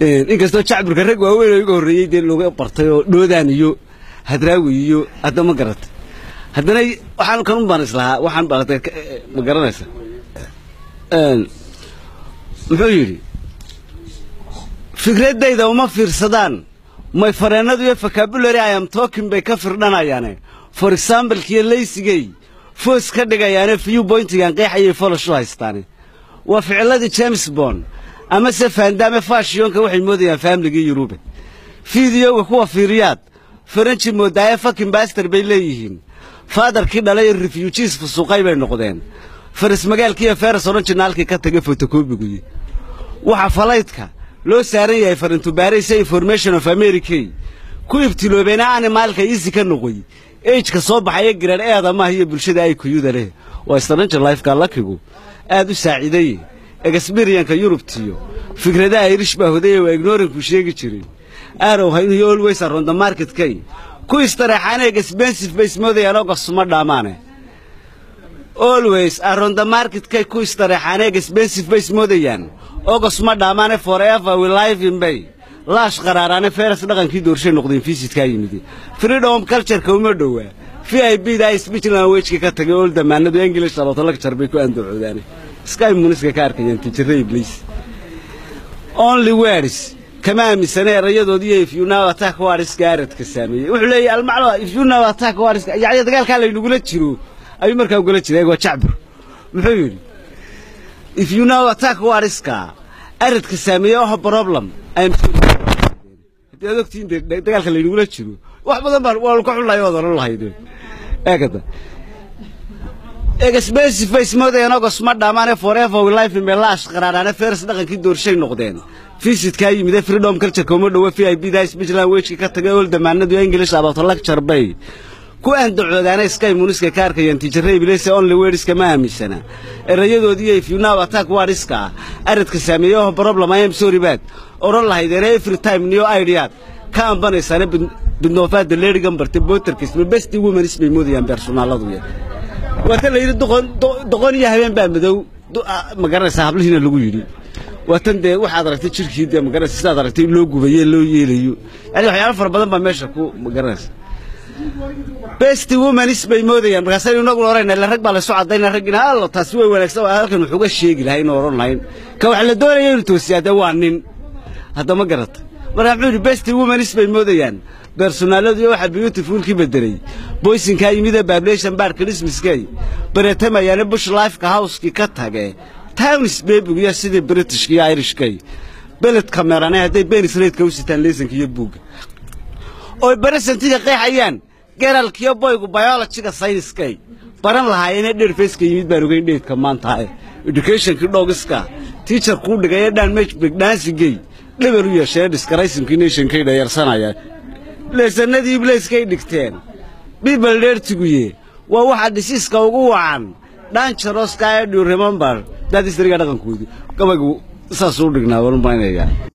inkastoo shacabka rag waaweyn uga horreeyay dee looga bartay oo dhoodaan iyo hadraawi iyo adama garat haddana waxaan kan u baan islahaa waxaan baaqtay ma garanaysa muxuu yiri fikradayda uma fiirsadaan may fareenadu iyo vocabulary I am talking bay ka firdhanayaan for example kii leysigay foos ka dhigayaan few pointigan qeexayay folasho haystaan waa ficilada James Bond ama se faandame fashionka waxay moodayaan family Europe fiidiyowga kuwa fiiriyaad French moodaya fucking bastard bay leeyihiin fatherkii dhalay refugees fusuqay bay noqdeen faris magaalkii faris originalkii ka tagay photocopy waxa falaydka loo saaran yahay farintu baaraysa information of America ku ibtiloobeena aan maalka isi ka noqoy age ka soo baxay grade eedama iyo bulshada ay ku yudale waa stranger life ka lakigu aad u saaciday experience Europe tiyo fikradaha Irish ba hoday oo ignoring ku sheegi jiray arrow haynu always around the market kay ku istaraxana expensive base modayaan oo qasuma dhamaane always around the market kay ku istaraxana expensive base modayaan oo qasuma dhamaane forever we live in bay laash qaraarane feeras dhaqankii doorshay noqdeen visitka yimid freedom culture ka uma dhawaa VIP da speech language ka tagay oo damaanadu English sababta lecture bay ku andacoodaan sky muniska ka arkayeen tijiray please only words kama amisanay rayadoodii if you now attack waris gaarid ka sameeyay wuxuu leeyahay almacluwa if you now attack waris yaacay dagaalka la inagula jiro ay markaa uga jiray waa shacbur muxuu yiri if you now attack waris ka arid ka sameeyay wax problem I'm sorry dadkii dagaalka la inagula jiro wax badan baan waa ku xulayo odan lahayd eegada expensive face modayaan oo sma dhamaane forever we life in belash qaraarana feers dhaqankii doorshay noqdeen visitka yimid freedom culture kuma dhaw VIP da speech language ka tagay oo damaanadu English abata lecture bay ku andacoodaan sky muniska ka arkayeen tijiray bileys only words kama aamisana erayadoodii if you now attack wariska aridka sameeyo problem I am sorry bad oran lahaydeen every time new idea ka ambanaysan bidnoofad leerigan bartay boterkiis best women is moodayaan personaladu wata la yiri doqon iyo habeen baa madow ma garanaysa hablihiina lagu yiri watan de waxa aragtay jirkiida ma garanaysa sida aragtay loo gubayay loo yeelayo yani waxyaalo far badan baa meesha ku ma garanaysa best women is moodayaan markaas ay inagu oranay la rag baa la soo cadayna ragina alla taas way wanaagsan halkan wuxuu ga sheegi lahayn oran lahayn ka wax la doonayo inuu toosiyada waa nin hadda ma garata marka best women is moodayaan personality waxa beautiful ki bedelay boysinka yimid population bar Christmaskay bareetamayaan bush life ka house ki ka tagay towns baby iyo sidii British iyo Irish kay beled kamerana haday been Israel ka wasitaan leesanka iyo buug oo baresantiga qeexayaan geralkiyo boygu biology ka science kay baran lahaayeen dheer face ka yimid baan ogeyn dheedka maanta education ki dogiska teacher ku dhigay dhan match big dancing gay level iyo share discussion ki nation kay dhayarsanaya leesanadii iblayskay dhigteen people dheer tiguye waa waxa dhisiiska ugu wacan dangerous ka do remember that is riga dhaqankoodi gabagu saas u dhignaa waan baahnaya